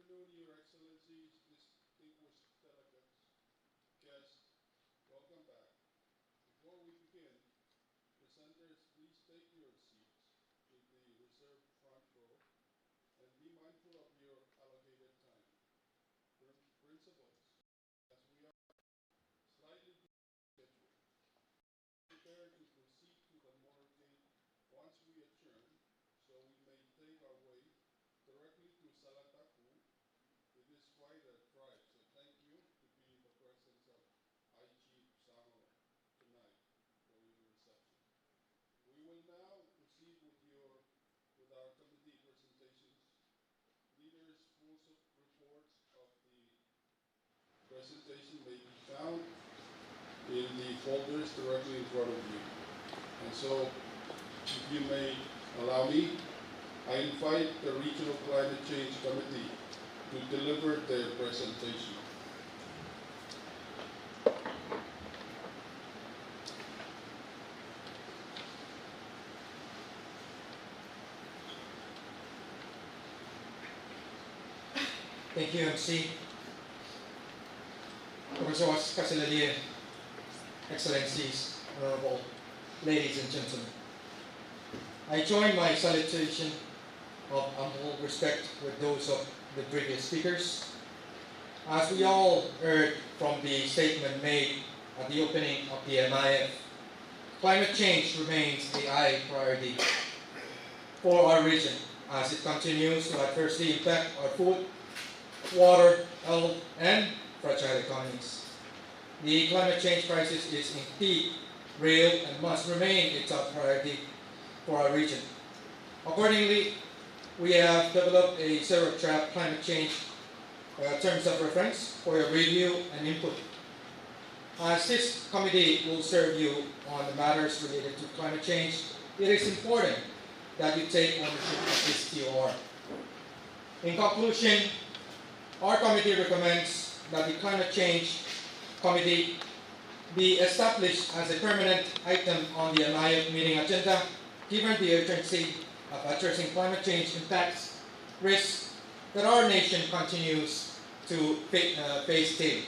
afternoon, Your Excellencies, distinguished delegates, guests, welcome back. Before we begin, presenters, please take your seats in the reserved front row and be mindful of your allocated time. Principals, as we are slightly scheduled, prepare to proceed to the motorcade once we adjourn, so we may take our way directly to Salatapu. It is quite a drive, so thank you to be in the presence of High Chief Samo tonight for your reception. We will now proceed with our committee presentations. Leaders' full reports of the presentation may be found in the folders directly in front of you. And so, if you may allow me, I invite the Regional Climate Change Committee to deliver their presentation. Thank you, MC. Professors Kasiladier, Excellencies, Honorable Ladies and Gentlemen. I join my salutation of humble respect with those of the previous speakers. As we all heard from the statement made at the opening of the MIF, climate change remains a high priority for our region as it continues to adversely impact our food, water, health, and fragile economies. The climate change crisis is indeed real and must remain a top priority for our region. Accordingly, we have developed a zero-trap climate change terms of reference for your review and input. As this committee will serve you on the matters related to climate change, it is important that you take ownership of this TOR. In conclusion, our committee recommends that the Climate Change Committee be established as a permanent item on the MIF meeting agenda, given the urgency of addressing climate change impacts, risks that our nation continues to face daily.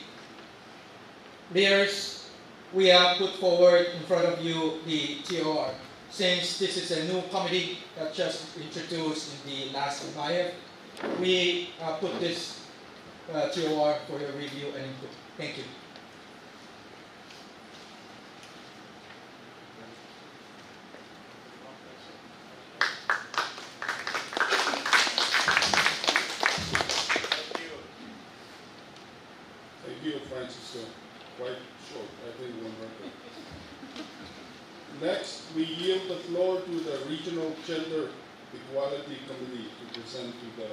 Leaders, we have put forward in front of you the TOR. Since this is a new committee that just introduced in the last MIF, we put this TOR for your review and input. Thank you. Thank you, Francisco. Quite short, I think one record. Next, we yield the floor to the Regional Gender Equality Committee to present to the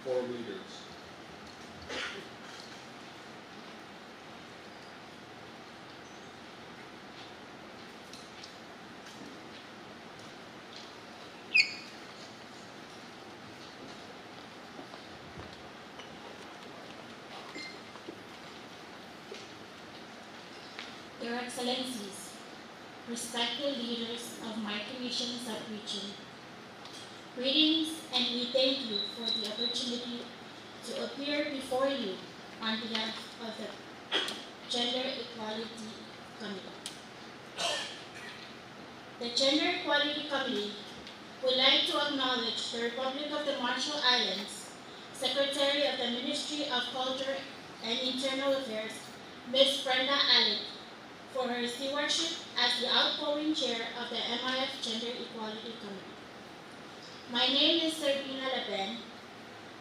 forum leaders. Your Excellencies, respected leaders of Micronesian sub-region, greetings, and we thank you for the opportunity to appear before you on behalf of the Gender Equality Committee. The Gender Equality Committee would like to acknowledge the Republic of the Marshall Islands Secretary of the Ministry of Culture and Internal Affairs, Ms. Brenda Alec, for her stewardship as the outgoing chair of the MIF Gender Equality Committee. My name is Sarbina Laben,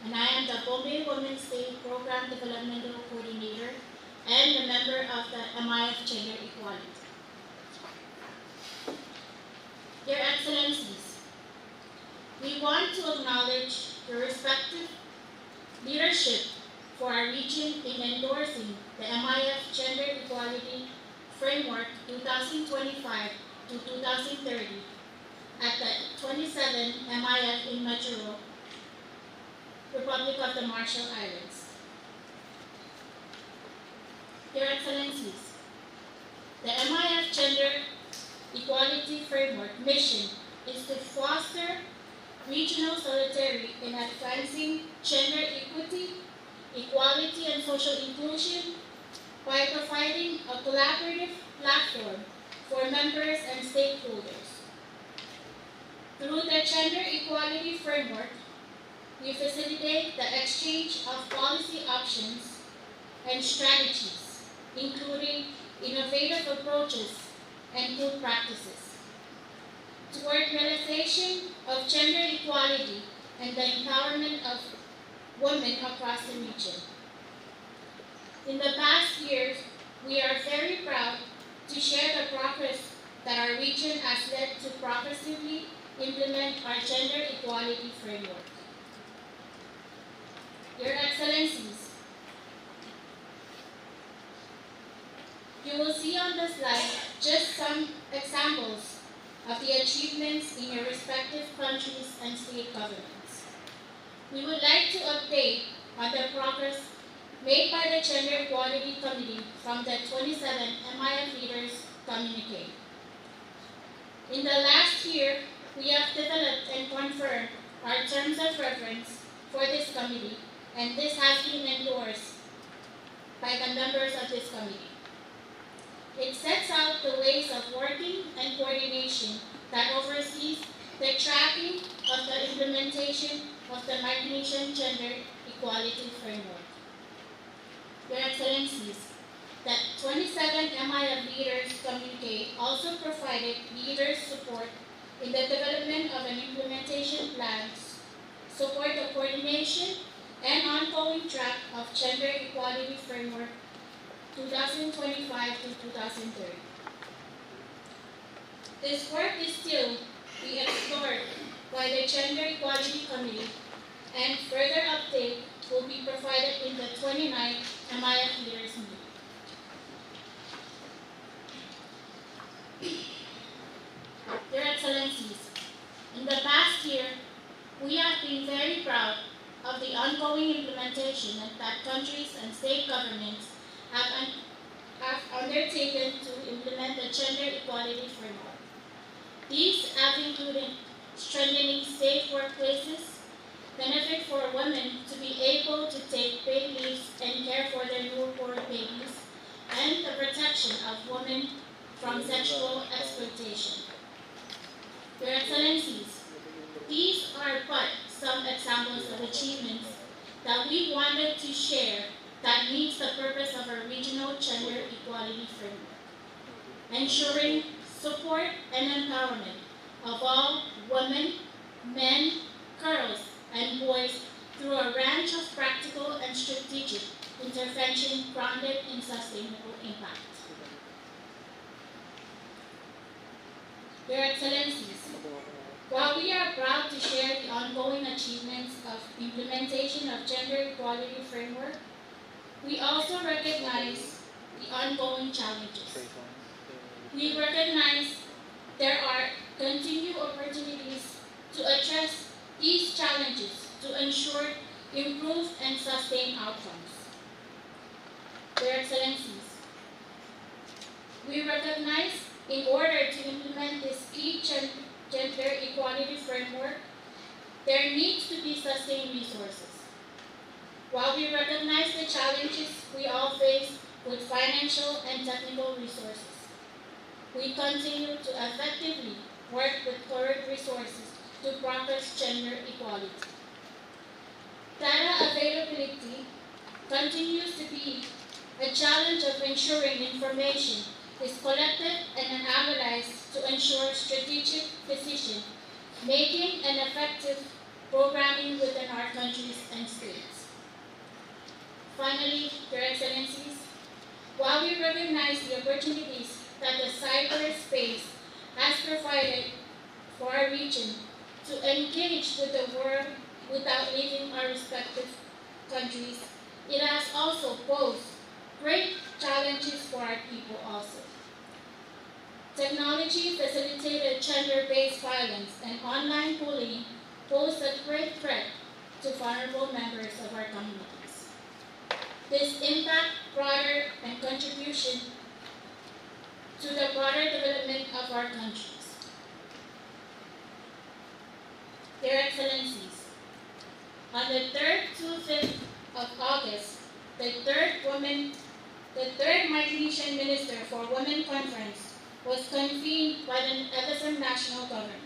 and I am the Pohnpei Women's Day Program Developmental Coordinator and a member of the MIF Gender Equality. Your Excellencies, we want to acknowledge your respective leadership for our region in endorsing the MIF Gender Equality Framework 2025 to 2030 at the 27th MIF in Majuro, Republic of the Marshall Islands. Your Excellencies, the MIF Gender Equality Framework mission is to foster regional solidarity in advancing gender equity equality and social inclusion by providing a collaborative platform for members and stakeholders. Through the Gender Equality Framework, we facilitate the exchange of policy options and strategies, including innovative approaches and good practices, toward realization of gender equality and the empowerment of women across the region. In the past years, we are very proud to share the progress that our region has led to progressively implement our gender equality framework. Your Excellencies, you will see on the slide just some examples of the achievements in your respective countries and state governments. We would like to update on the progress made by the Gender Equality Committee from the 27 MIF Leaders Communique. In the last year, we have developed and confirmed our terms of reference for this committee, and this has been endorsed by the members of this committee. It sets out the ways of working and coordination that oversees the tracking of the implementation of the Micronesian Gender Equality Framework. Your Excellencies, the 27 MIF Leaders Communique also provided leaders support in the development of an implementation plan to support the coordination and ongoing track of Gender Equality Framework 2025 to 2030. This work is still being explored by the Gender Equality Committee, and further update will be provided in the 29th MIF Leaders Meeting. Your Excellencies, in the past year, we have been very proud of the ongoing implementation that countries and state governments have undertaken to implement the Gender Equality Framework. These have included strengthening safe workplaces, benefit for women to be able to take paid leaves and care for their newborn babies, and the protection of women from sexual exploitation. Your Excellencies, these are but some examples of achievements that we wanted to share that meets the purpose of our regional gender equality framework, ensuring support and empowerment of all women, men, girls, and boys through a range of practical and strategic intervention grounded in sustainable impact. Your Excellencies, while we are proud to share the ongoing achievements of implementation of gender equality framework, we also recognize the ongoing challenges. We recognize there are continued opportunities to address these challenges to ensure improved and sustained outcomes. Your Excellencies, we recognize in order to implement this key gender equality framework, there needs to be sustained resources. While we recognize the challenges we all face with financial and technical resources, we continue to effectively work with current resources to progress gender equality. Data availability continues to be a challenge of ensuring information is collected and analyzed to ensure strategic decision making and effective programming within our countries and states. Finally, Your Excellencies, while we recognize the opportunities that the cyberspace has provided for our region to engage with the world without leaving our respective countries, it has also posed great challenges for our people also. Technology facilitated gender-based violence and online bullying pose a great threat to vulnerable members of our communities. This impact broader and contribution to the broader development of our countries. Your Excellencies, on the 3rd to 5th of August, the third Micronesian Minister for Women Conference was convened by the FSM National Government.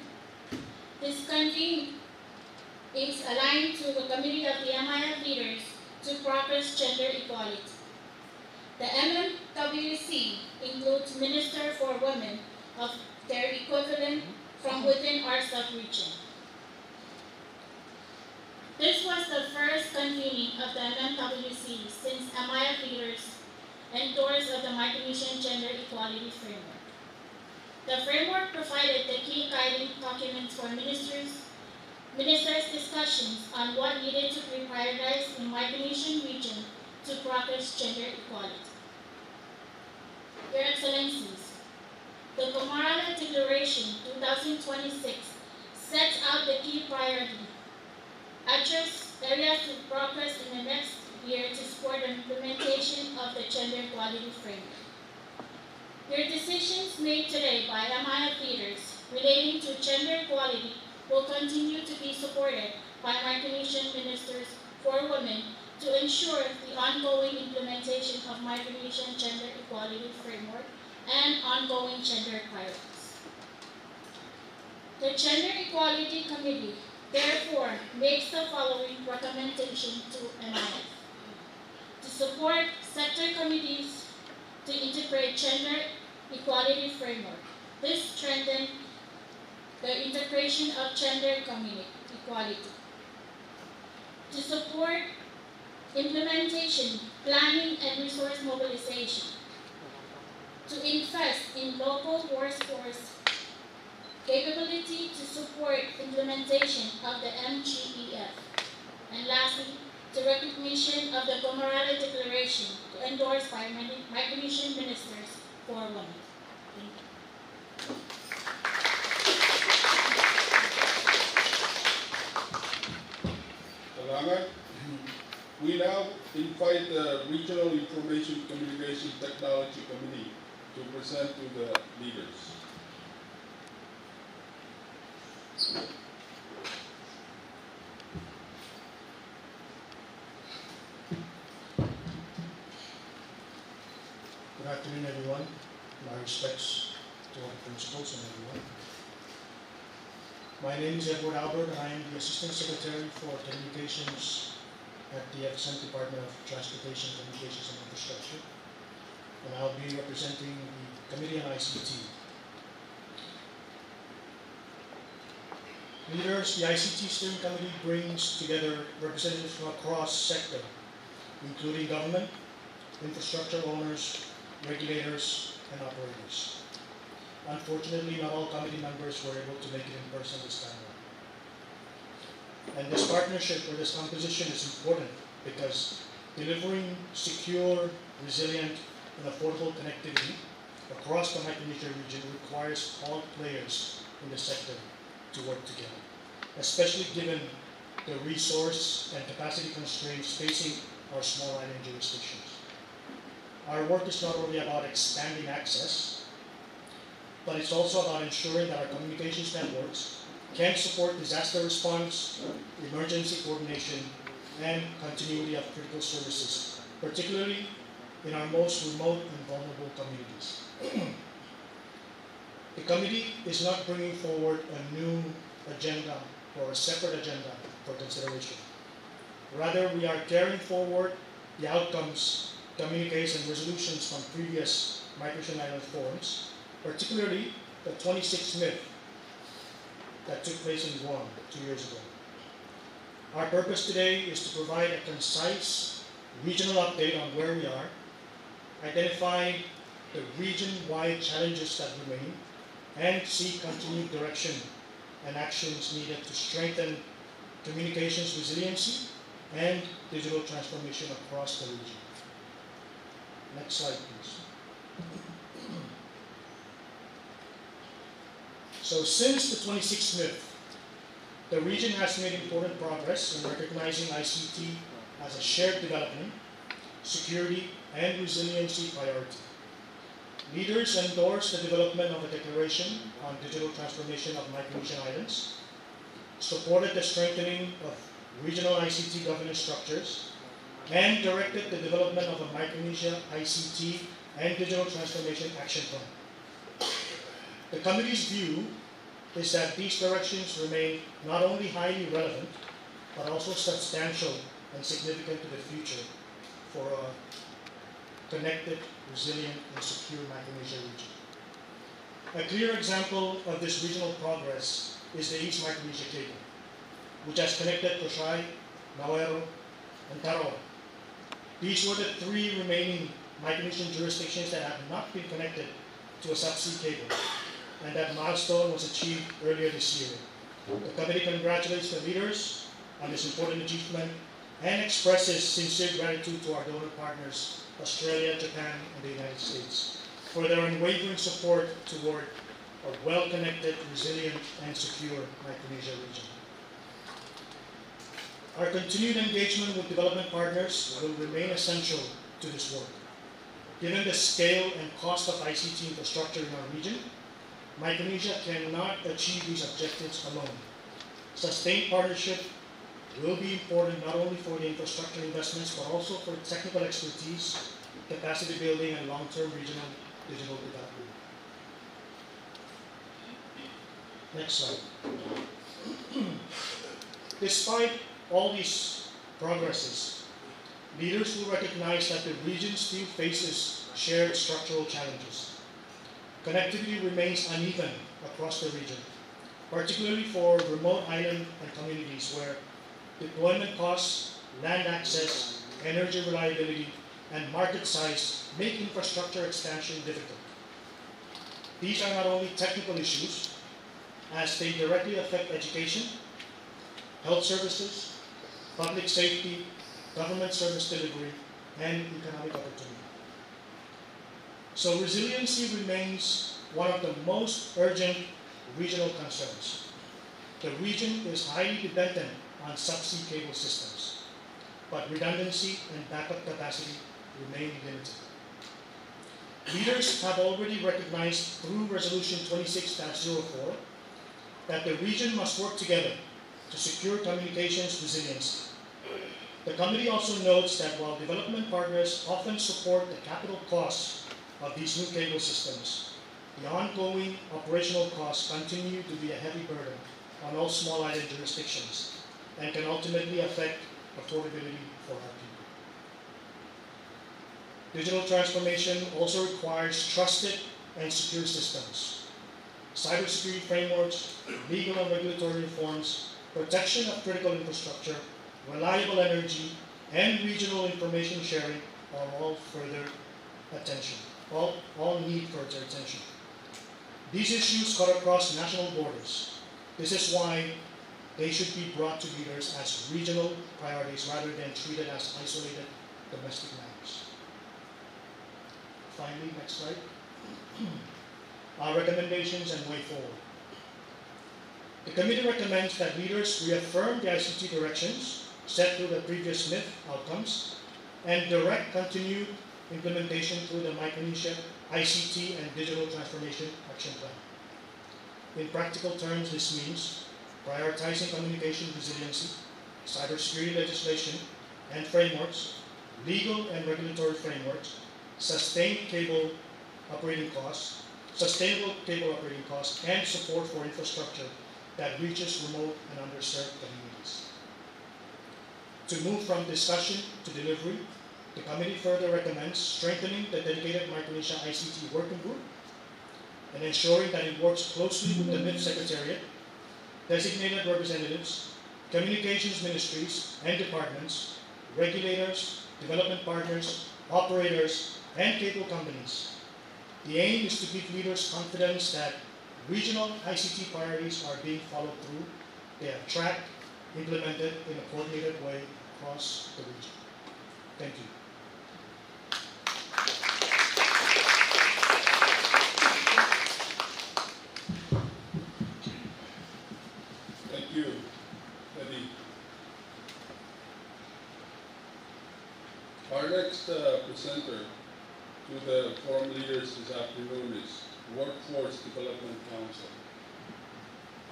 This convene is aligned to the Committee of the MIF Leaders to Progress Gender Equality. The MMWC includes Minister for Women of their equivalent from within our sub-region. This was the first convening of the MMWC since MIF Leaders endorsed of the Micronesian Gender Equality Framework. The framework provided the key guiding documents for ministers' discussions on what needed to be prioritized in Micronesian region to progress gender equality. Your Excellencies, the Gomarala Declaration 2026 sets out the key priority, address areas to progress in the next year to support the implementation of the gender equality framework. Your decisions made today by MIF leaders relating to gender equality will continue to be supported by Micronesian Ministers for Women to ensure the ongoing implementation of Micronesian Gender Equality Framework and ongoing gender priorities. The Gender Equality Committee therefore makes the following recommendation to MIF. To support sector committees to integrate gender equality framework. This strengthens the integration of gender equality. To support implementation, planning, and resource mobilization. To invest in local workforce capability to support implementation of the MGEF. And lastly, the recognition of the Gomarala Declaration endorsed by Micronesian Ministers for Women. Thank you. Salamat. We now invite the Regional Information Communication Technology Committee to present to the leaders. Good afternoon, everyone. My respects to all the principals and everyone. My name is Edward Albert, and I am the Assistant Secretary for Communications at the FSM Department of Transportation, Communications and Infrastructure. And I'll be representing the Committee on ICT. Leaders, the ICT Steering Committee brings together representatives from across sector, including government, infrastructure owners, regulators, and operators. Unfortunately, not all committee members were able to make it in person this time around. And this partnership or this composition is important because delivering secure, resilient, and affordable connectivity across the Micronesia region requires all players in the sector to work together, especially given the resource and capacity constraints facing our small island jurisdictions. Our work is not only about expanding access, but it's also about ensuring that our communications networks can support disaster response, emergency coordination, and continuity of critical services, particularly in our most remote and vulnerable communities. The committee is not bringing forward a new agenda or a separate agenda for consideration. Rather, we are carrying forward the outcomes, communiques, and resolutions from previous Micronesian Island forums, particularly the 26th MIF that took place in Pwuhng 2 years ago. Our purpose today is to provide a concise regional update on where we are, identify the region-wide challenges that remain, and seek continued direction and actions needed to strengthen communications resiliency and digital transformation across the region. Next slide, please. So since the 26th MIF, the region has made important progress in recognizing ICT as a shared development, security, and resiliency priority. Leaders endorsed the development of a declaration on digital transformation of Micronesian islands, supported the strengthening of regional ICT governance structures, and directed the development of a Micronesia ICT and Digital Transformation Action Plan. The committee's view is that these directions remain not only highly relevant, but also substantial and significant to the future for a connected, resilient, and secure Micronesia region. A clear example of this regional progress is the East Micronesia Cable, which has connected Pohnpei, Nauero, and Kadkadaur. These were the three remaining Micronesian jurisdictions that have not been connected to a subsea cable, and that milestone was achieved earlier this year. The committee congratulates the leaders on this important achievement and expresses sincere gratitude to our donor partners, Australia, Japan, and the United States, for their unwavering support toward a well-connected, resilient, and secure Micronesia region. Our continued engagement with development partners will remain essential to this work. Given the scale and cost of ICT infrastructure in our region, Micronesia cannot achieve these objectives alone. Sustained partnership will be important not only for the infrastructure investments, but also for technical expertise, capacity building, and long-term regional digital development. Next slide. Despite all these progresses, leaders will recognize that the region still faces shared structural challenges. Connectivity remains uneven across the region, particularly for remote island and communities where deployment costs, land access, energy reliability, and market size make infrastructure expansion difficult. These are not only technical issues, as they directly affect education, health services, public safety, government service delivery, and economic opportunity. So resiliency remains one of the most urgent regional concerns. The region is highly dependent on subsea cable systems, but redundancy and backup capacity remain limited. Leaders have already recognized through Resolution 26-04 that the region must work together to secure communications resiliency. The committee also notes that while development partners often support the capital costs of these new cable systems, the ongoing operational costs continue to be a heavy burden on all small island jurisdictions and can ultimately affect affordability for our people. Digital transformation also requires trusted and secure systems, cybersecurity frameworks, legal and regulatory reforms, protection of critical infrastructure, reliable energy, and regional information sharing are all further attention. All need further attention. These issues cut across national borders. This is why they should be brought to leaders as regional priorities rather than treated as isolated domestic matters. Finally, next slide. Our recommendations and way forward. The committee recommends that leaders reaffirm the ICT directions set through the previous MIF outcomes and direct continued implementation through the Micronesia ICT and Digital Transformation Action Plan. In practical terms, this means prioritizing communication resiliency, cybersecurity legislation and frameworks, legal and regulatory frameworks, sustainable cable operating costs, and support for infrastructure that reaches remote and underserved communities. To move from discussion to delivery, the committee further recommends strengthening the dedicated Micronesia ICT working group and ensuring that it works closely with the MIF Secretariat, designated representatives, communications ministries and departments, regulators, development partners, operators, and cable companies. The aim is to give leaders confidence that regional ICT priorities are being followed through, they are tracked, implemented in a coordinated way across the region. Thank you. Thank you, Eddie. Our next presenter to the forum leaders this afternoon is Workforce Development Council.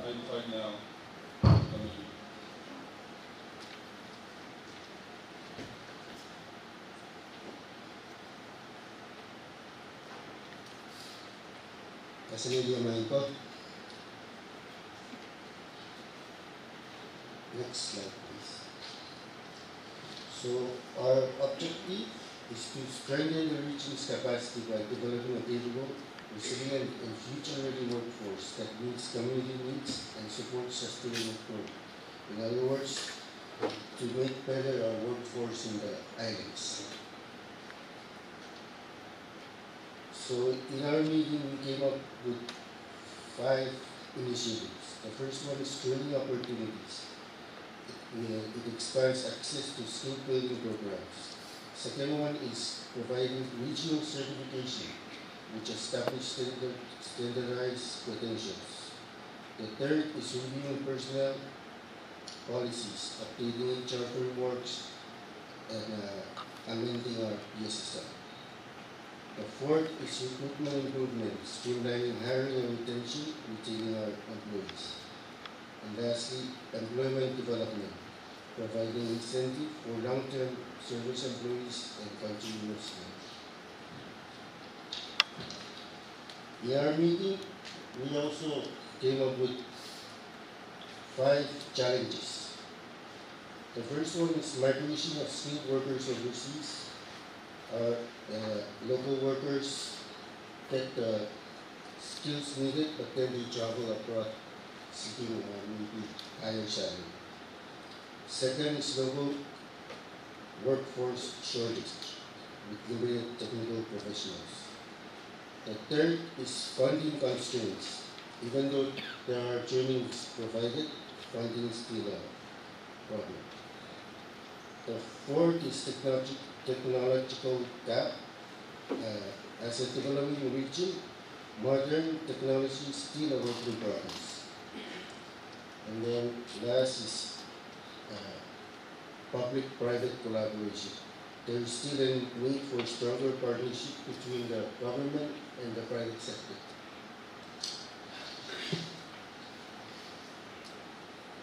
I invite now committee. As a media man ko. Next slide, please. So, our objective is to strengthen the region's capacity by developing a capable, resilient, and future-ready workforce that meets community needs and supports sustainable growth. In other words, to make better our workforce in the islands. So in our meeting, we came up with 5 initiatives. The first one is training opportunities. It expands access to skill building programs. Second one is providing regional certification, which establishes standardized credentials. The third is reviewing personnel policies, updating HR frameworks, and amending our PSSL. The fourth is recruitment improvement, streamlining hiring and retention, retaining our employees. And lastly, employment development, providing incentive for long-term service employees and continuous learning. In our meeting, we also came up with 5 challenges. The first one is migration of skilled workers overseas. Local workers get the skills needed, but then they travel abroad seeking maybe higher salary. Second is local workforce shortage with limited technical professionals. The third is funding constraints. Even though there are trainings provided, funding is still a problem. The fourth is technological gap. As a developing region, modern technology is still a work in progress. And then last is public-private collaboration. There is still a need for stronger partnership between the government and the private sector.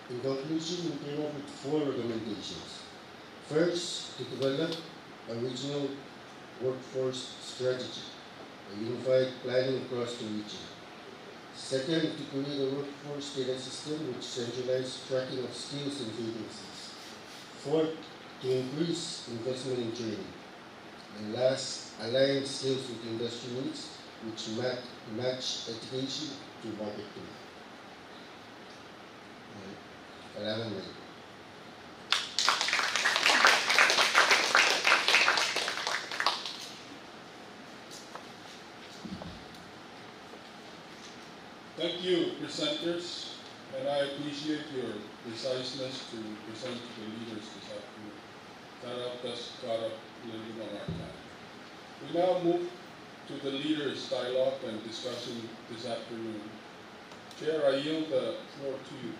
In conclusion, we came up with 4 recommendations. First, to develop a regional workforce strategy, a unified planning across the region. Second, to create a workforce data system which centralizes tracking of skills and vacancies. Fourth, to increase investment in training. And last, align skills with industry needs which match education to market demand. Thank you, presenters, and I appreciate your preciseness to present to the leaders this afternoon. That helped us got up a little bit on our time. We now move to the leaders' dialogue and discussion this afternoon. Chair, I yield the floor to you.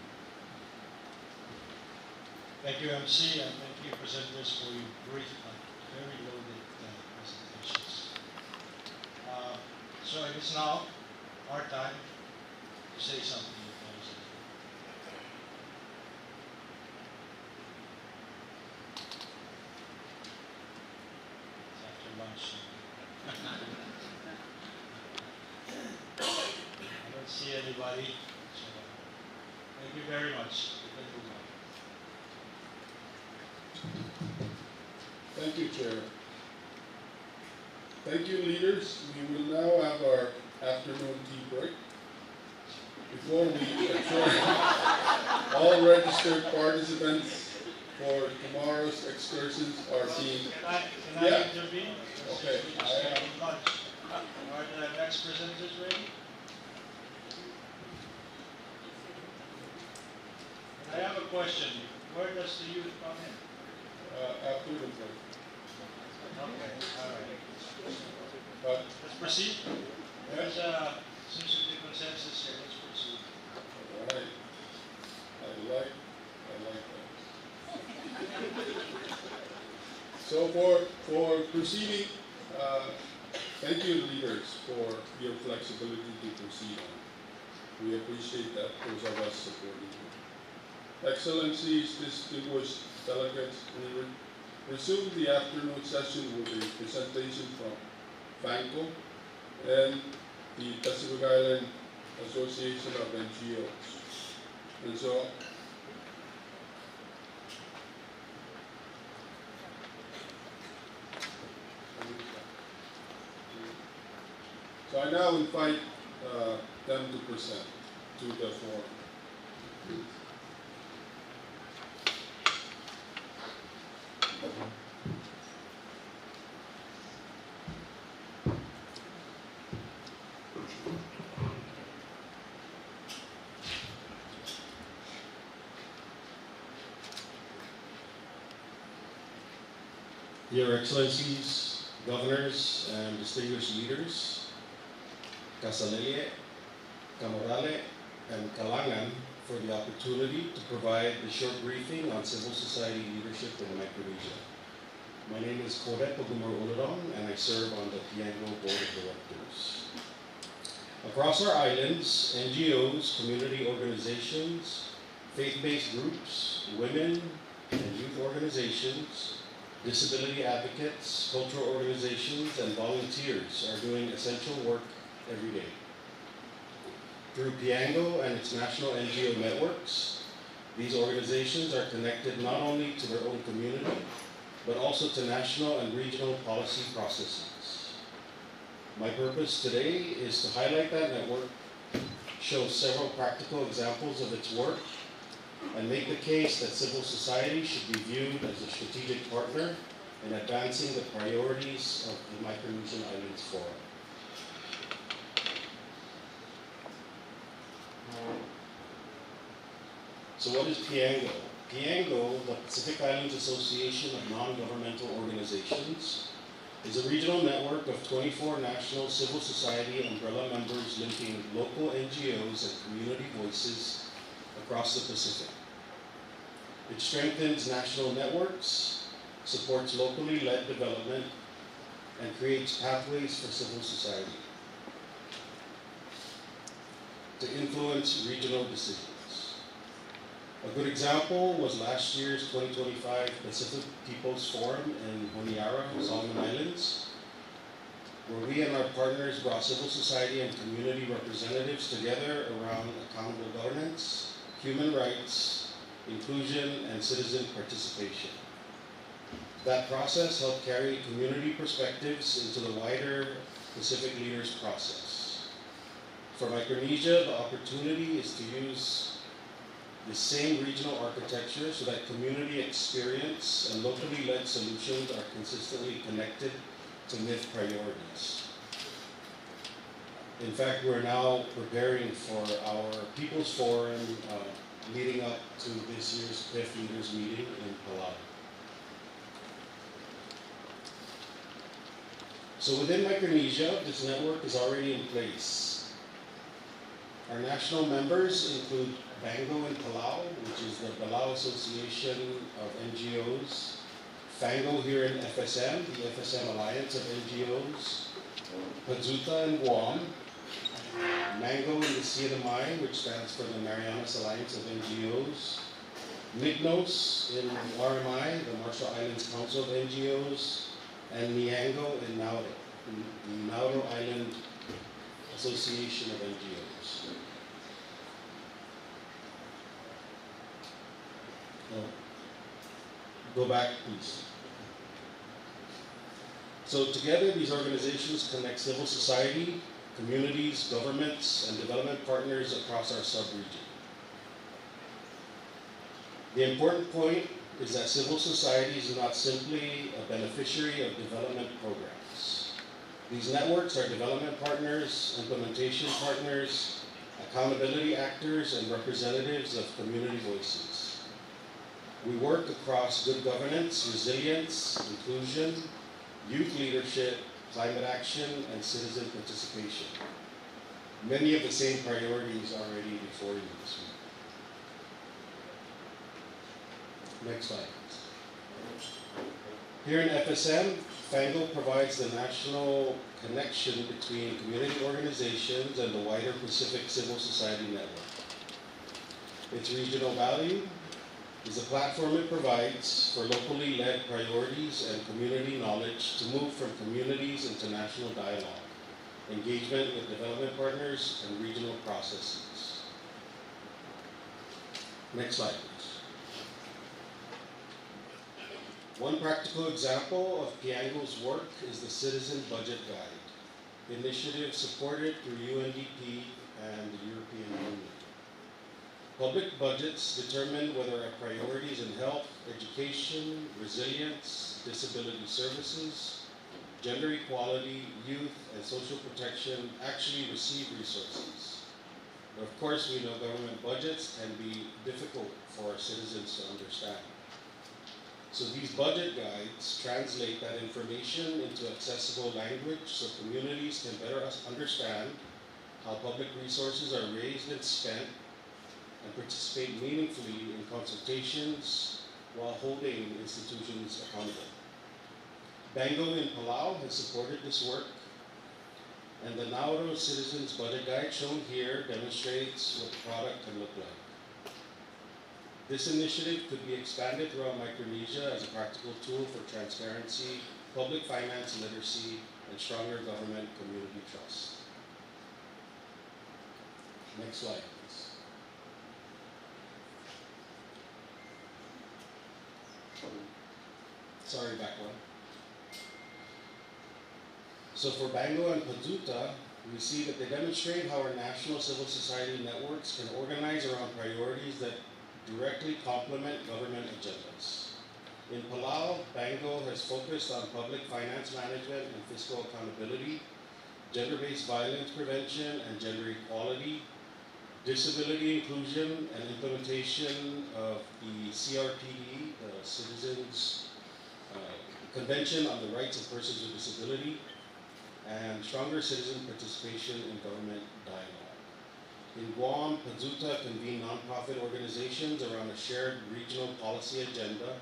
Thank you, MC, and thank you, presenters, for your brief but very loaded presentations. So it is now our time to say something. It's after lunch. I don't see anybody, so thank you very much. Thank you, Chair. Thank you, leaders. We will now have our afternoon tea break. Before we adjourn, all registered participants for tomorrow's excursions are being... Can I intervene? Okay. Are the next presenters ready? I have a question. Where does the youth come in? After the break. Okay, all right. But, let's proceed. There's seems to be consensus here. Let's proceed. all right. I like that. So for proceeding, thank you, leaders, for your flexibility to proceed on. We appreciate that. Those of us supporting you. Excellencies, distinguished delegates, we resume the afternoon session with a presentation from Pwuhng, and the Pacific Island Association of NGOs. And so I now invite them to present to the forum. Your Excellencies, Governors, and distinguished leaders, Kasalele, Kamarale, and Kalangan, for the opportunity to provide a short briefing on civil society leadership in Micronesia. My name is Pwuhng, and I serve on the Pwuhng Board of Directors. Across our islands, NGOs, community organizations, faith-based groups, women and youth organizations, disability advocates, cultural organizations, and volunteers are doing essential work every day. Through Pwuhng and its national NGO networks, these organizations are connected not only to their own community, but also to national and regional policy processes. My purpose today is to highlight that network, show several practical examples of its work, and make the case that civil society should be viewed as a strategic partner in advancing the priorities of the Micronesian Islands Forum. So what is Pwuhng? Pwuhng, the Pacific Islands Association of Non-Governmental Organizations, is a regional network of 24 national civil society umbrella members linking local NGOs and community voices across the Pacific. It strengthens national networks, supports locally led development, and creates pathways for civil society to influence regional decisions. A good example was last year's 2025 Pacific People's Forum in Honiara, Solomon Islands, where we and our partners brought civil society and community representatives together around accountable governance, human rights, inclusion, and citizen participation. That process helped carry community perspectives into the wider Pacific Leaders process. For Micronesia, the opportunity is to use the same regional architecture so that community experience and locally led solutions are consistently connected to myth priorities. In fact, we're now preparing for our People's Forum leading up to this year's PIF Leaders meeting in Palau. So within Micronesia, this network is already in place. Our national members include Bango in Palau, which is the Palau Association of NGOs, Fango here in FSM, the FSM Alliance of NGOs, Pazuta in Guam, Mango in the CNMI, which stands for the Marianas Alliance of NGOs, Mignos in RMI, the Marshall Islands Council of NGOs, and Niango in Nauru, the Nauru Island Association of NGOs. Go back, please. So together, these organizations connect civil society, communities, governments, and development partners across our sub-region. The important point is that civil society is not simply a beneficiary of development programs. These networks are development partners, implementation partners, accountability actors, and representatives of community voices. We work across good governance, resilience, inclusion, youth leadership, climate action, and citizen participation. Many of the same priorities already before you this week. Next slide. Here in FSM, Fango provides the national connection between community organizations and the wider Pacific civil society network. Its regional value is a platform it provides for locally led priorities and community knowledge to move from communities into national dialogue. engagement with development partners, and regional processes. Next slide, please. One practical example of Pwuhng's work is the Citizen Budget Guide, initiative supported through UNDP and the European Union. Public budgets determine whether our priorities in health, education, resilience, disability services, gender equality, youth, and social protection actually receive resources. But of course, we know government budgets can be difficult for our citizens to understand. So these budget guides translate that information into accessible language so communities can better understand how public resources are raised and spent and participate meaningfully in consultations while holding institutions accountable. Bango in Palau has supported this work, and the Nauru Citizens Budget Guide shown here demonstrates what the product can look like. This initiative could be expanded throughout Micronesia as a practical tool for transparency, public finance literacy, and stronger government community trust. Next slide, please. Sorry, back one. So for Bango and Paduta, we see that they demonstrate how our national civil society networks can organize around priorities that directly complement government agendas. In Palau, Bango has focused on public finance management and fiscal accountability, gender-based violence prevention and gender equality, disability inclusion and implementation of the CRPD, the Citizens Convention on the Rights of Persons with Disability, and stronger citizen participation in government dialogue. In Guam, Paduta convened nonprofit organizations around a shared regional policy agenda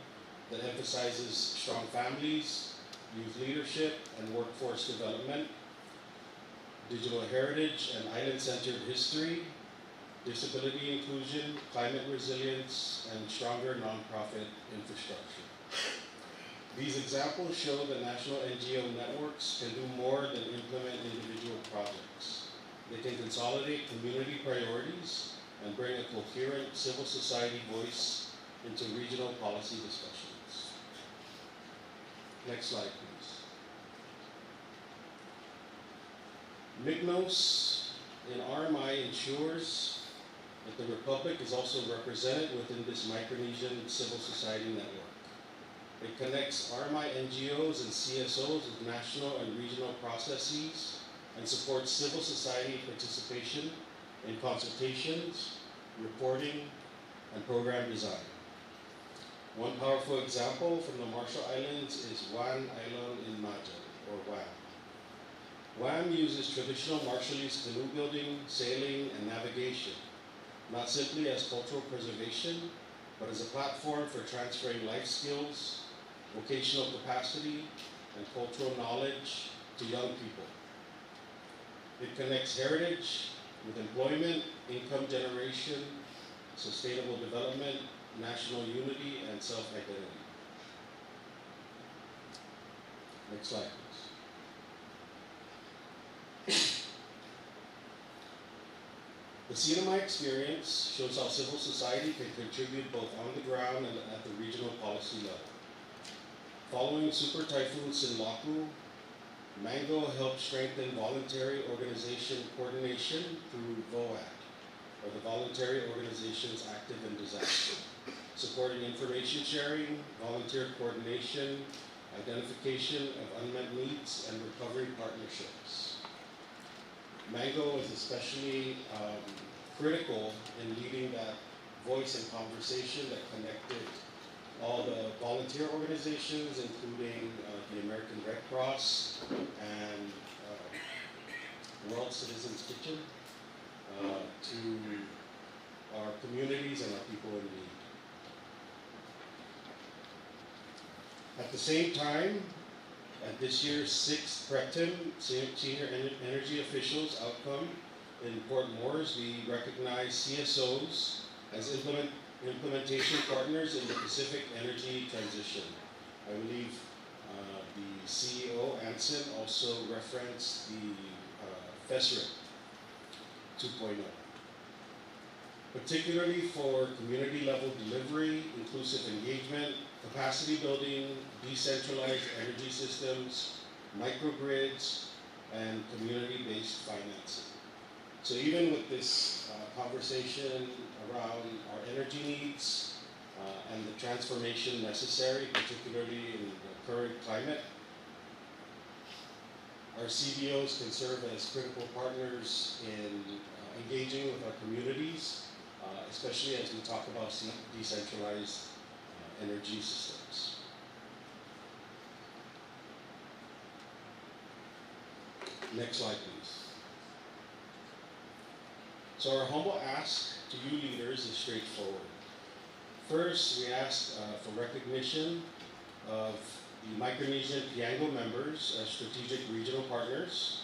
that emphasizes strong families, youth leadership, and workforce development, digital heritage and island-centered history, disability inclusion, climate resilience, and stronger nonprofit infrastructure. These examples show that national NGO networks can do more than implement individual projects. They can consolidate community priorities and bring a coherent civil society voice into regional policy discussions. Next slide, please. MICNOS in RMI ensures that the Republic is also represented within this Micronesian civil society network. It connects RMI NGOs and CSOs with national and regional processes and supports civil society participation in consultations, reporting, and program design. One powerful example from the Marshall Islands is Wan Island in Majan, or WAM. WAM uses traditional Marshallese canoe building, sailing, and navigation, not simply as cultural preservation, but as a platform for transferring life skills, vocational capacity, and cultural knowledge to young people. It connects heritage with employment, income generation, sustainable development, national unity, and self-identity. Next slide, please. The CNMI experience shows how civil society can contribute both on the ground and at the regional policy level. Following Super Typhoon Sinlaku, Mango helped strengthen voluntary organization coordination through VOAD, or the Voluntary Organizations Active in Disaster, supporting information sharing, volunteer coordination, identification of unmet needs, and recovery partnerships. Mango is especially critical in leading that voice and conversation that connected all the volunteer organizations, including the American Red Cross and World Citizens Kitchen, to our communities and our people in need. At the same time, at this year's 6th Pretim Senior Energy Officials Outcome in Port Moores, we recognize CSOs as implementation partners in the Pacific energy transition. I believe the CEO, Anson, also referenced the FSRIC 2.0, particularly for community-level delivery, inclusive engagement, capacity building, decentralized energy systems, microgrids, and community-based financing. So even with this conversation around our energy needs and the transformation necessary, particularly in the current climate, our CBOs can serve as critical partners in engaging with our communities, especially as we talk about decentralized energy systems. Next slide, please. So our humble ask to you leaders is straightforward. First, we ask for recognition of the Micronesian Pwuhng members as strategic regional partners.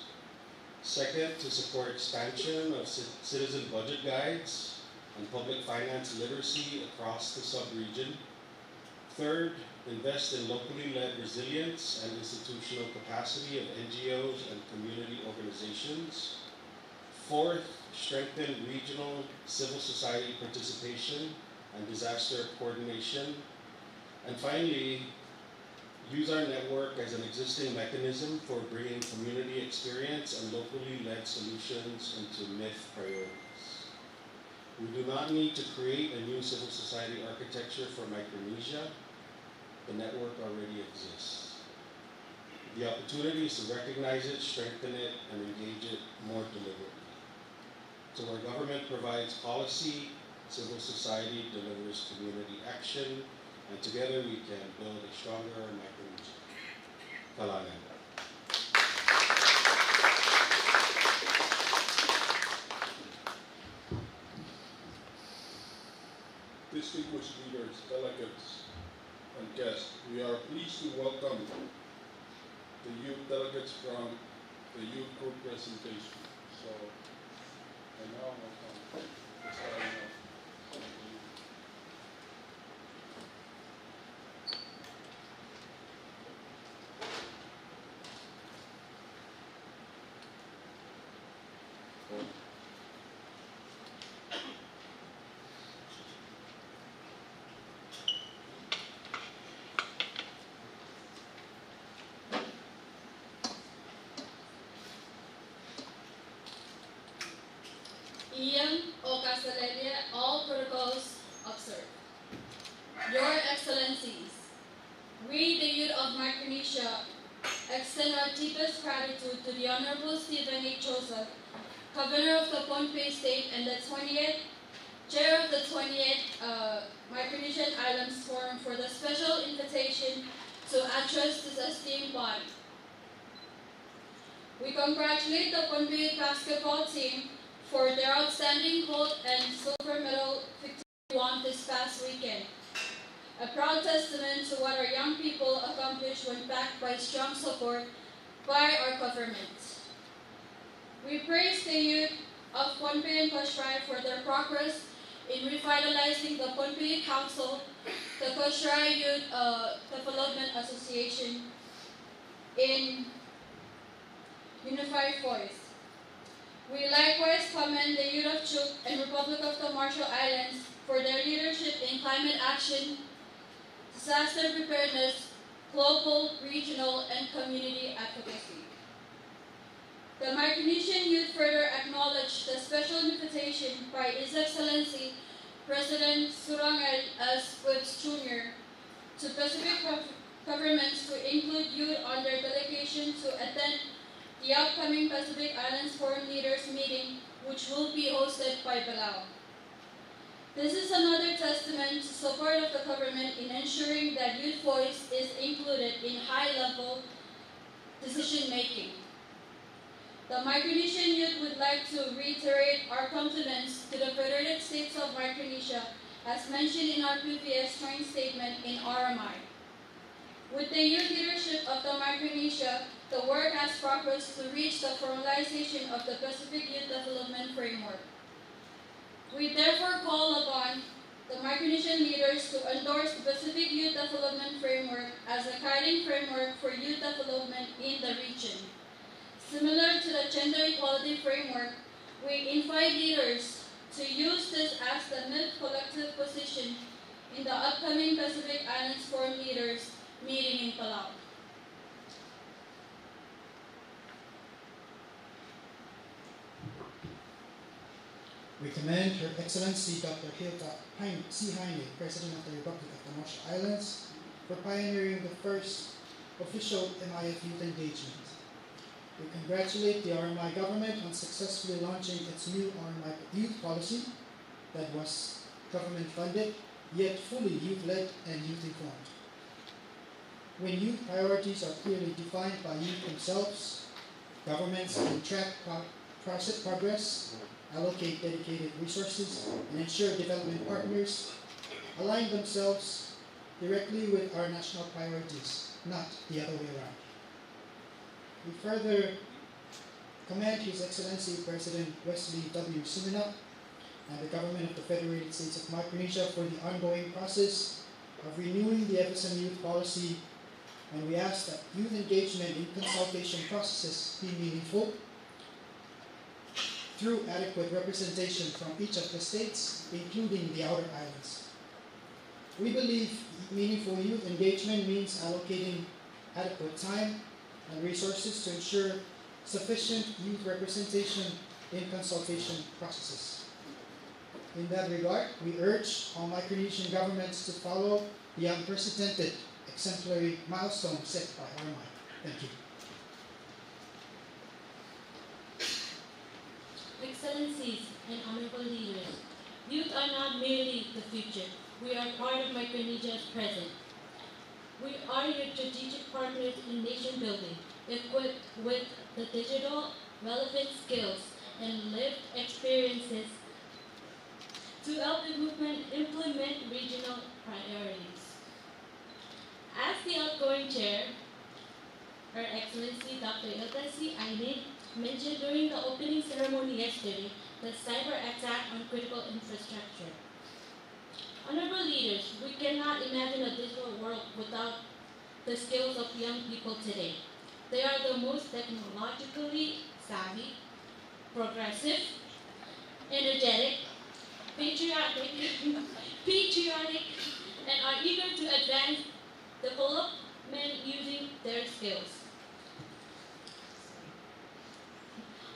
Second, to support expansion of citizen budget guides and public finance literacy across the sub-region. Third, invest in locally led resilience and institutional capacity of NGOs and community organizations. Fourth, strengthen regional civil society participation and disaster coordination. And finally, use our network as an existing mechanism for bringing community experience and locally led solutions into MIF priorities. We do not need to create a new civil society architecture for Micronesia. The network already exists. The opportunity is to recognize it, strengthen it, and engage it more deliberately. So our government provides policy, civil society delivers community action, and together we can build a stronger Micronesia. Kalangan. Distinguished leaders, delegates, and guests, we are pleased to welcome the youth delegates from the youth group presentation. So, and now welcome the starting of the youth. Ian Okasalele, all protocols observed. Your Excellencies, we, the youth of Micronesia, extend our deepest gratitude to the Honorable Stephen A. Joseph, Governor of the Pohnpei State and the 20th Chair of the 20th Micronesian Islands Forum for the special invitation to address this esteemed body. We congratulate the Pohnpei basketball team for their outstanding gold and silver medal victory won this past weekend. A proud testament to what our young people accomplished when backed by strong support by our government. We praise the youth of Pohnpei and Pahrek for their progress in revitalizing the Pohnpei Council, the Pahrek Youth Development Association in unified voice. We likewise commend the youth of Chuk and Republic of the Marshall Islands for their leadership in climate action, disaster preparedness, global, regional, and community advocacy. The Micronesian youth further acknowledged the special invitation by His Excellency President Pwuhng S. Woods Jr. to Pacific governments to include youth on their delegation to attend the upcoming Pacific Islands Forum Leaders meeting, which will be hosted by Palau. This is another testament to support of the government in ensuring that youth voice is included in high-level decision-making. The Micronesian youth would like to reiterate our compliments to the Federated States of Micronesia, as mentioned in our previous joint statement in RMI. With the youth leadership of the Micronesia, the work has progressed to reach the formalization of the Pacific Youth Development Framework. We therefore call upon the Micronesian leaders to endorse the Pacific Youth Development Framework as a guiding framework for youth development in the region. Similar to the gender equality framework, we invite leaders to use this as the mid-collective position in the upcoming Pacific Islands Forum Leaders meeting in Palau. We commend Her Excellency Dr. Hilda C. Heine, President of the Republic of the Marshall Islands, for pioneering the first official MIF youth engagement. We congratulate the RMI government on successfully launching its new RMI youth policy that was government funded, yet fully youth-led and youth-informed. When youth priorities are clearly defined by youth themselves, governments can track progress, allocate dedicated resources, and ensure development partners align themselves directly with our national priorities, not the other way around. We further commend His Excellency President Wesley W. Simenuk and the government of the Federated States of Micronesia for the ongoing process of renewing the FSM youth policy, and we ask that youth engagement in consultation processes be meaningful through adequate representation from each of the states, including the outer islands. We believe meaningful youth engagement means allocating adequate time and resources to ensure sufficient youth representation in consultation processes. In that regard, we urge all Micronesian governments to follow the unprecedented exemplary milestone set by RMI. Thank you. Excellencies and honorable leaders, youth are not merely the future. We are part of Micronesia's present. We are your strategic partners in nation building, equipped with the digital relevant skills and lived experiences to help the movement implement regional priorities. As the outgoing chair, Her Excellency Dr. Hilda C. Heine mentioned during the opening ceremony yesterday the cyber attack on critical infrastructure. Honorable leaders, we cannot imagine a digital world without the skills of young people today. They are the most technologically savvy, progressive, energetic, patriotic, and are eager to advance development using their skills.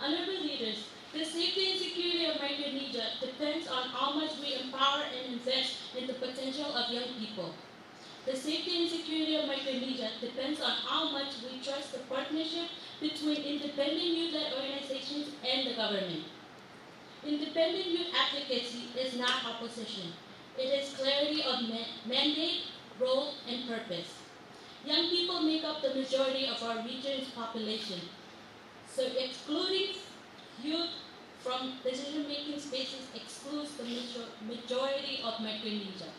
Honorable leaders, the safety and security of Micronesia depends on how much we empower and invest in the potential of young people. The safety and security of Micronesia depends on how much we trust the partnership between independent youth-led organizations and the government. Independent youth advocacy is not opposition. It is clarity of mandate, role, and purpose. Young people make up the majority of our region's population. So excluding youth from decision-making spaces excludes the majority of Micronesia.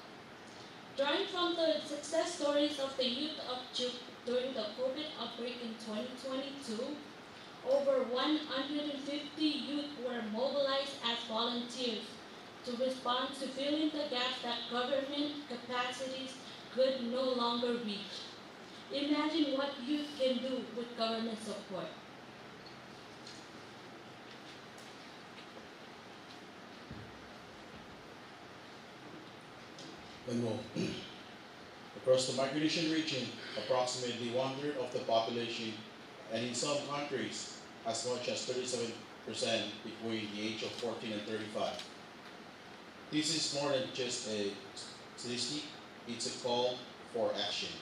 Drawing from the success stories of the youth of Pwuhng during the COVID outbreak in 2022, over 150 youth were mobilized as volunteers to respond to filling the gaps that government capacities could no longer reach. Imagine what youth can do with government support. And more. Across the Micronesian region, approximately 1/3 of the population, and in some countries, as much as 37% between the age of 14 and 35. This is more than just a statistic, it's a call for action.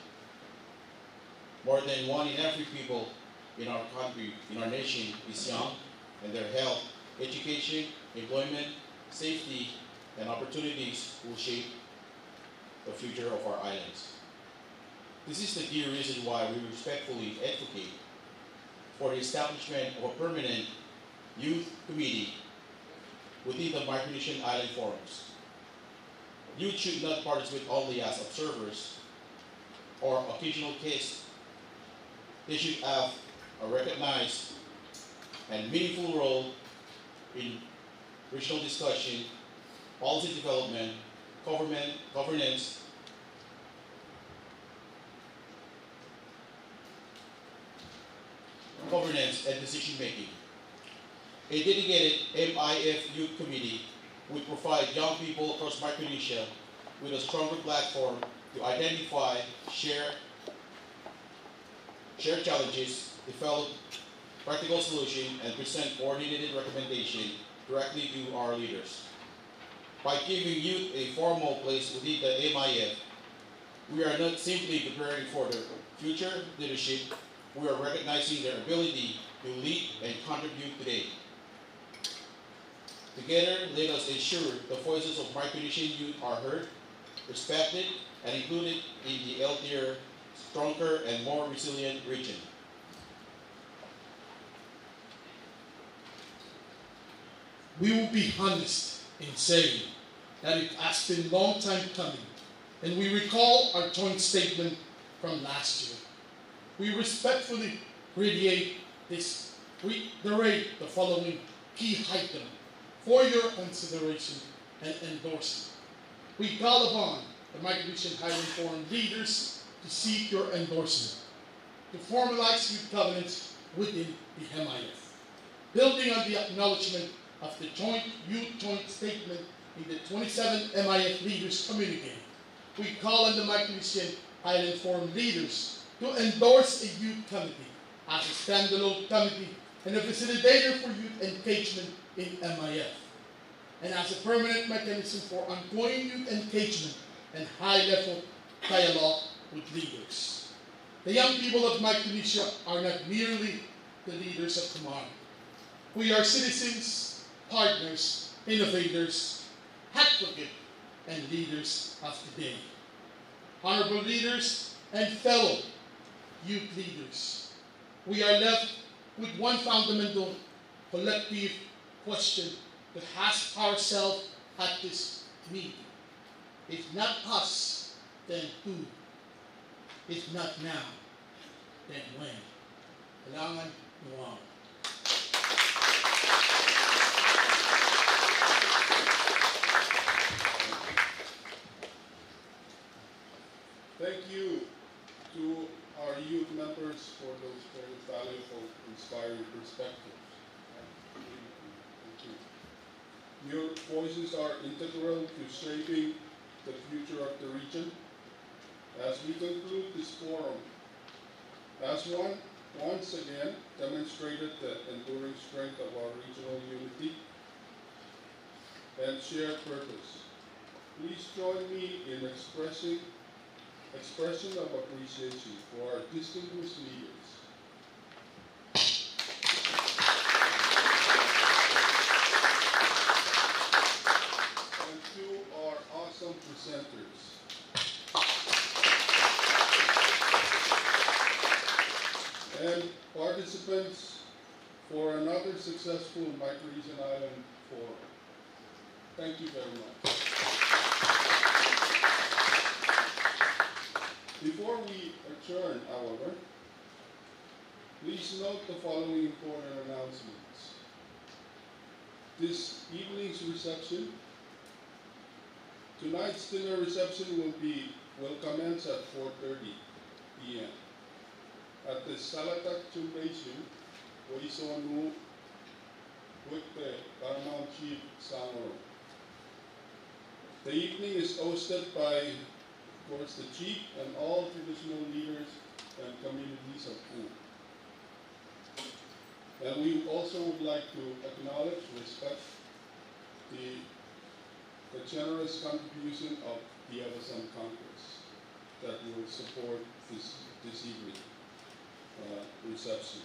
More than 1 in every people in our country, in our nation, is young, and their health, education, employment, safety, and opportunities will shape the future of our islands. This is the key reason why we respectfully advocate for the establishment of a permanent youth committee within the Micronesian Island Forums. Youth should not participate only as observers or occasional guests. They should have a recognized and meaningful role in regional discussion, policy development, governance, governance and decision-making. A dedicated MIF Youth Committee would provide young people across Micronesia with a stronger platform to identify, share challenges, develop practical solutions, and present coordinated recommendations directly to our leaders. By giving youth a formal place within the MIF, we are not simply preparing for their future leadership, we are recognizing their ability to lead and contribute today. Together, let us ensure the voices of Micronesian youth are heard, respected, and included in the healthier, stronger, and more resilient region. We will be honest in saying that it has been a long time coming, and we recall our joint statement from last year. We respectfully reiterate the following key item for your consideration and endorsement. We call upon the Micronesian Highland Forum leaders to seek your endorsement to formalize youth governance within the MIF, building on the acknowledgement of the youth joint statement in the 27 MIF leaders communique. We call on the Micronesian Highland Forum leaders to endorse a youth committee as a standalone committee and a facilitator for youth engagement in MIF, and as a permanent mechanism for ongoing youth engagement and high-level dialogue with leaders. The young people of Micronesia are not merely the leaders of tomorrow. We are citizens, partners, innovators, advocates, and leaders of today. Honorable leaders and fellow youth leaders, we are left with one fundamental collective question to ask ourselves at this meeting. If not us, then who? If not now, then when? Kailangan mo. Thank you to our youth members for those very valuable, inspiring perspectives. Thank you. Your voices are integral to shaping the future of the region. As we conclude this forum, as once again demonstrated the enduring strength of our regional unity and shared purpose, please join me in expression of appreciation for our distinguished leaders. And to our awesome presenters. And participants for another successful Micronesian Island Forum. Thank you very much. Before we adjourn, however, please note the following important announcements. This evening's reception, tonight's dinner reception will commence at 4:30 p.m. at the Salatak Gymnasium, Pwuhng, with the Paramount Chief Sangoro. The evening is hosted by, of course, the Chief and all traditional leaders and communities of Pwuhng. And we also would like to acknowledge, respect the generous contribution of the FSM Congress that will support this evening reception.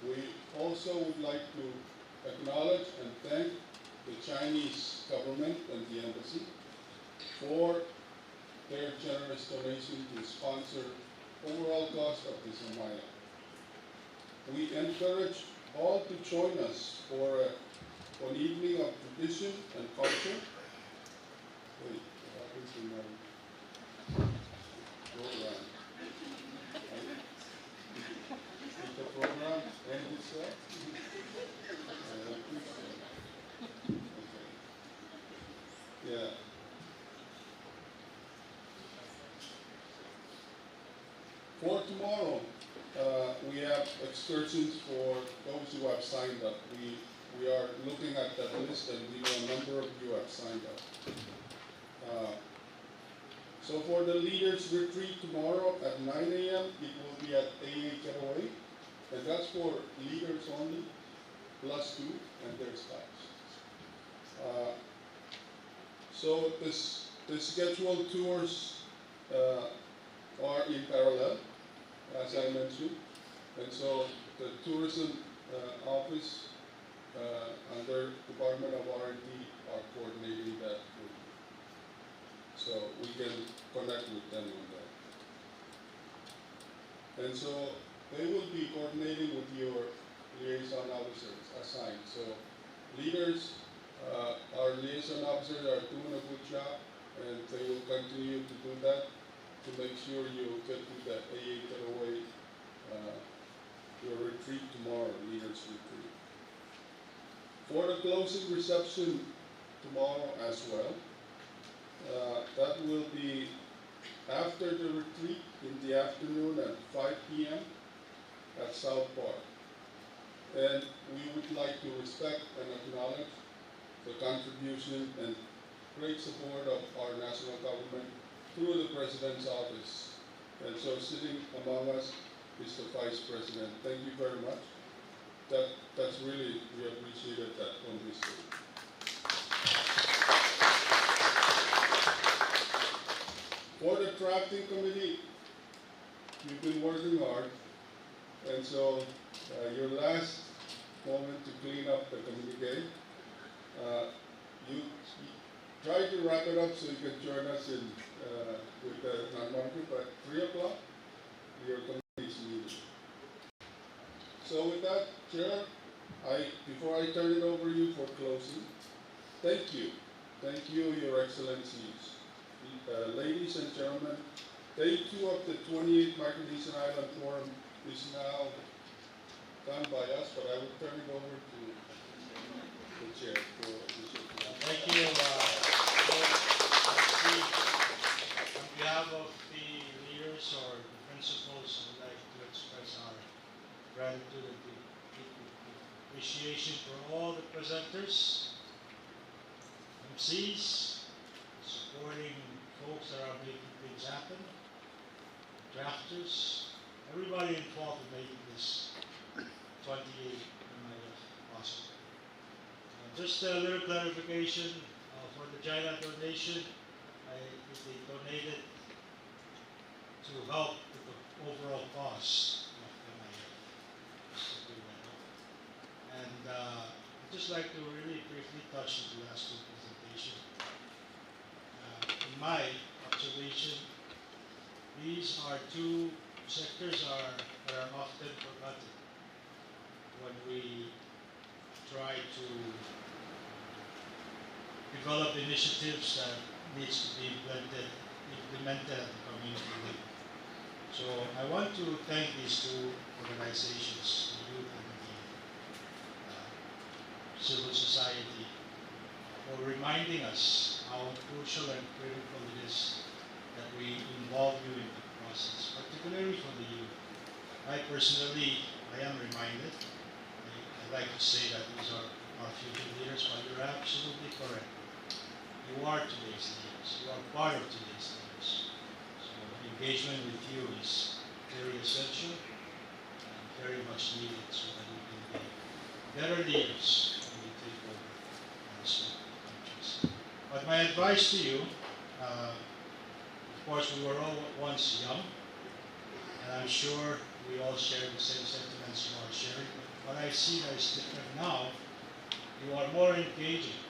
We also would like to acknowledge and thank the Chinese government and the embassy for their generous donation to sponsor overall cost of this Amaya. We encourage all to join us for an evening of tradition and culture. Wait, what happens in my program? Did the program end itself? I appreciate it. Okay. Yeah. For tomorrow, we have excursions for those who have signed up. We are looking at that list, and we know a number of you have signed up. So for the leaders retreat tomorrow at 9 a.m., it will be at AA Getaway, and that's for leaders only, +2, and their spouse. So the scheduled tours are in parallel, as I mentioned, and so the tourism office under Department of R&D are coordinating that for you. So we can connect with them on that. And so they will be coordinating with your liaison officers assigned. So leaders, our liaison officers are doing a good job, and they will continue to do that to make sure you get to the AA Getaway, your retreat tomorrow, leaders retreat. For the closing reception tomorrow as well, that will be after the retreat in the afternoon at 5 p.m. at South Park. And we would like to respect and acknowledge the contribution and great support of our national government through the President's office. And so sitting among us is the Vice President. Thank you very much. That's really, we appreciated that on this day. For the drafting committee, you've been working hard, and so your last moment to clean up the communique. You try to wrap it up so you can join us in with the non-market, but 3 o'clock, your committee is meeting. So with that, Chair, before I turn it over to you for closing, thank you, Your Excellencies. Ladies and gentlemen, day 2 of the 28th Micronesian Island Forum is now done by us, but I will turn it over to the Chair for this. Thank you. On behalf of the leaders or the principals, I would like to express our gratitude and appreciation for all the presenters, MCs, supporting folks that are making things happen, drafters, everybody involved in making this 28th possible. Just a little clarification for the China donation. They donated to help with the overall cost of MIA. Just to do that up. And I'd just like to really briefly touch on the last 2 presentations. In my observation, these are 2 sectors that are often forgotten when we try to develop initiatives that needs to be implemented at the community level. So I want to thank these 2 organizations, the youth and the civil society, for reminding us how crucial and critical it is that we involve you in the process, particularly for the youth. I am reminded, I like to say that these are our future leaders, but you're absolutely correct. You are today's leaders. You are part of today's leaders. So engagement with you is very essential and very much needed so that we can be better leaders when we take over our respective countries. But my advice to you, of course, we were all once young, and I'm sure we all share the same sentiments you are sharing. But what I see that is different now, you are more engaging.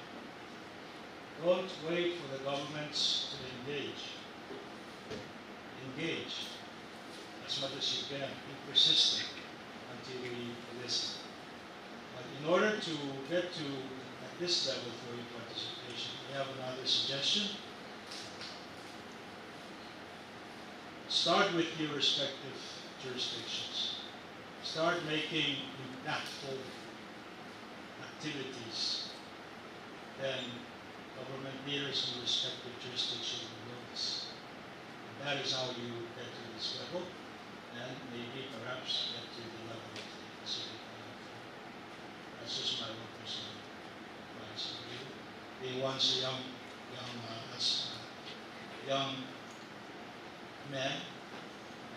Don't wait for the governments to engage. Engage as much as you can. Be persistent until we listen. But in order to get to at this level for your participation, we have another suggestion. Start with your respective jurisdictions. Start making impactful activities. Then government leaders in respective jurisdictions will notice. And that is how you get to this level. and maybe perhaps get to the level of the Pacific Island Forum. That's just my own personal advice. Being once a young man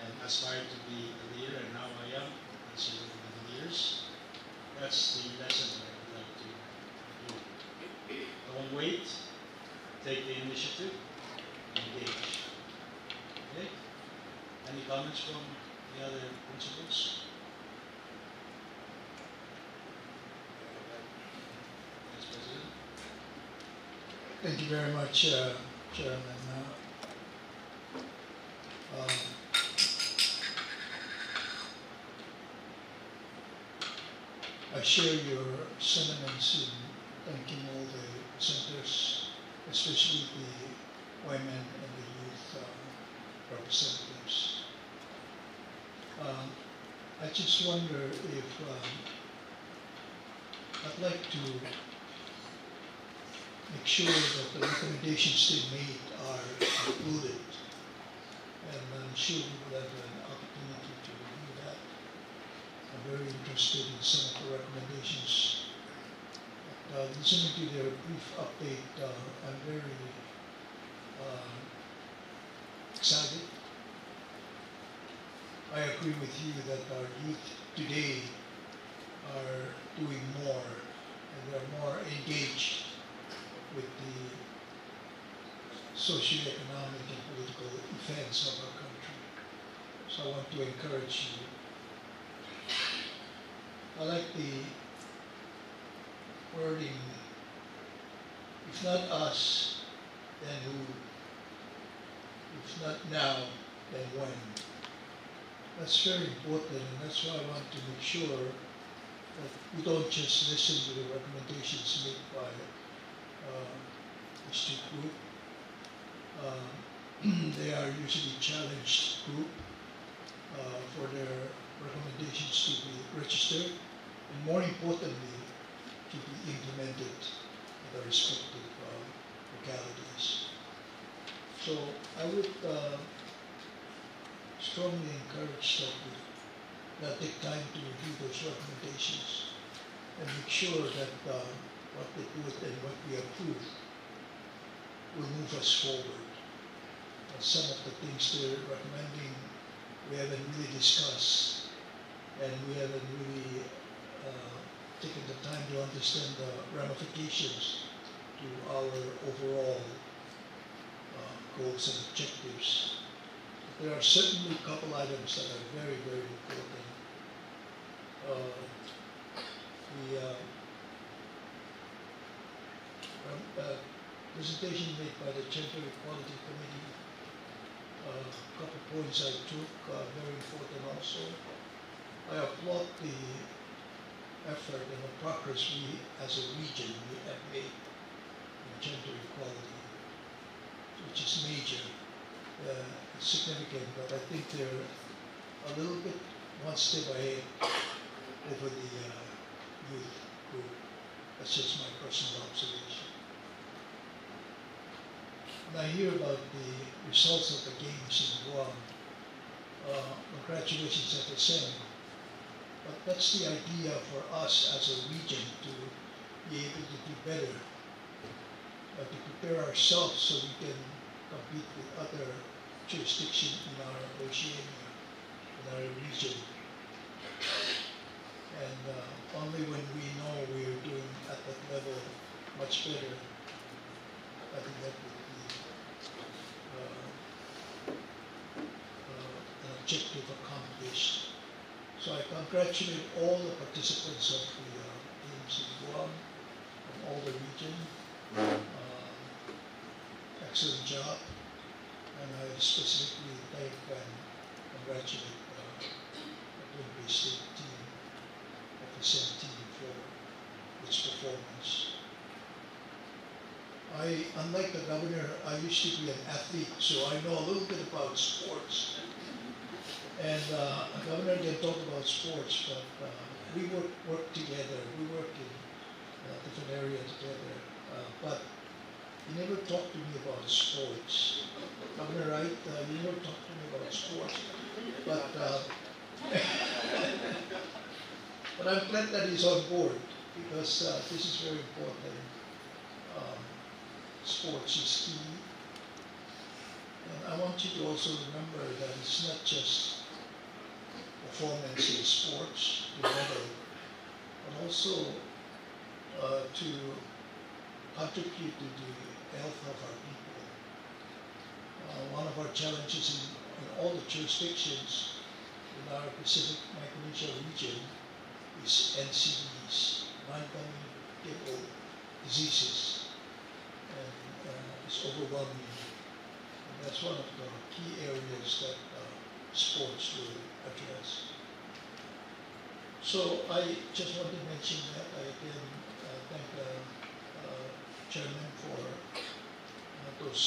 and aspired to be a leader, and now I am considered one of the leaders. That's the lesson that I would like to do. Don't wait, take the initiative, engage. Okay? Any comments from the other principals? Yes, President. Thank you very much, Chairman. I share your sentiments in thanking all the presenters, especially the women and the youth representatives. I just wonder if I'd like to make sure that the recommendations they made are included, and I'm sure we will have an opportunity to review that. I'm very interested in some of the recommendations. Listening to their brief update, I'm very excited. I agree with you that our youth today are doing more, and they're more engaged with the socioeconomic and political events of our country. So I want to encourage you. I like the wording, if not us, then who? If not now, then when? That's very important, and that's why I want to make sure that we don't just listen to the recommendations made by the student group. They are usually challenged group for their recommendations to be registered, and more importantly, to be implemented in the respective localities. So I would strongly encourage that we not take time to review those recommendations and make sure that what they do and what we approve will move us forward. And some of the things they're recommending we haven't really discussed, and we haven't really taken the time to understand the ramifications to our overall goals and objectives. There are certainly a couple items that are very, very important. The presentation made by the Gender Equality Committee, a couple points I took, very important also. I applaud the effort and the progress we as a region we have made in gender equality, which is major. It's significant, but I think they're a little bit one step ahead over the youth group. That's just my personal observation. When I hear about the results of the games in Pwuhng, congratulations FSM, but that's the idea for us as a region to be able to do better, to prepare ourselves so we can compete with other jurisdictions in our Oceania, in our region. And only when we know we're doing at that level much better, I think that would be an objective accomplished. So I congratulate all the participants of the games in Pwuhng from all the region. Excellent job. And I specifically thank and congratulate the Pohnpei State team, FSM team, for its performance. Unlike the governor, I used to be an athlete, so I know a little bit about sports. And the governor didn't talk about sports, but we work together. We work in different areas together. But you never talked to me about sports. Governor, right? You never talked to me about sports. But, but I'm glad that he's on board because this is very important. Sports is key. And I want you to also remember that it's not just performance in sports, the medal, but also to contribute to the health of our people. One of our challenges in all the jurisdictions in our Pacific Micronesia region is NCDs, non-communicable diseases, and it's overwhelming. And that's one of the key areas that sports will address. So I just want to mention that. I again thank the chairman for those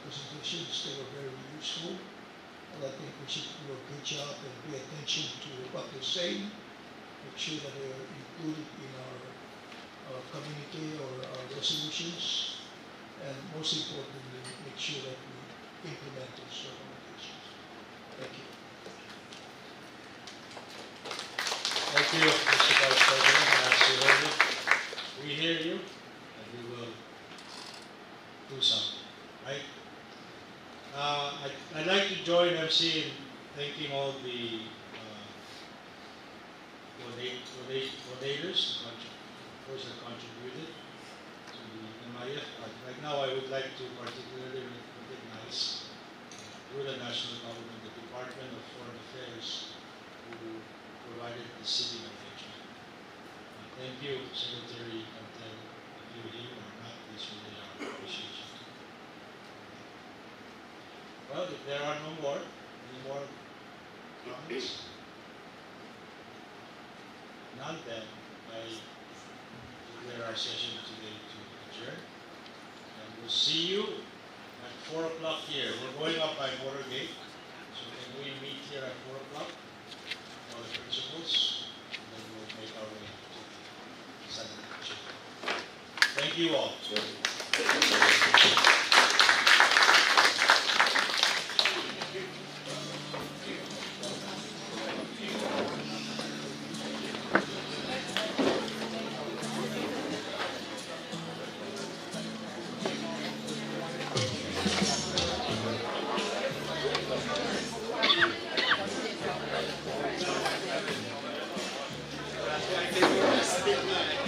presentations. They were very useful. And I think we should do a good job and pay attention to what they're saying. Make sure that they're included in our communique or our resolutions. And most importantly, make sure that we implement those recommendations. Thank you. Thank you, Mr. Vice President. As you heard it, we hear you, and we will do something, right? I'd like to join MC in thanking all the donators, those that contributed to the MIF. Right now, I would like to particularly recognize through the national government, the Department of Foreign Affairs, who provided the city arrangement. Thank you, Secretary Cantel. If you're here or not, please relay our appreciation. Well, if there are any more comments? None, then I declare our session today to adjourn. And we'll see you at 4 o'clock here. We're going up by Watergate, so can we meet here at 4 o'clock? All the principals, and then we'll make our way to the second chamber. Thank you all. Good night.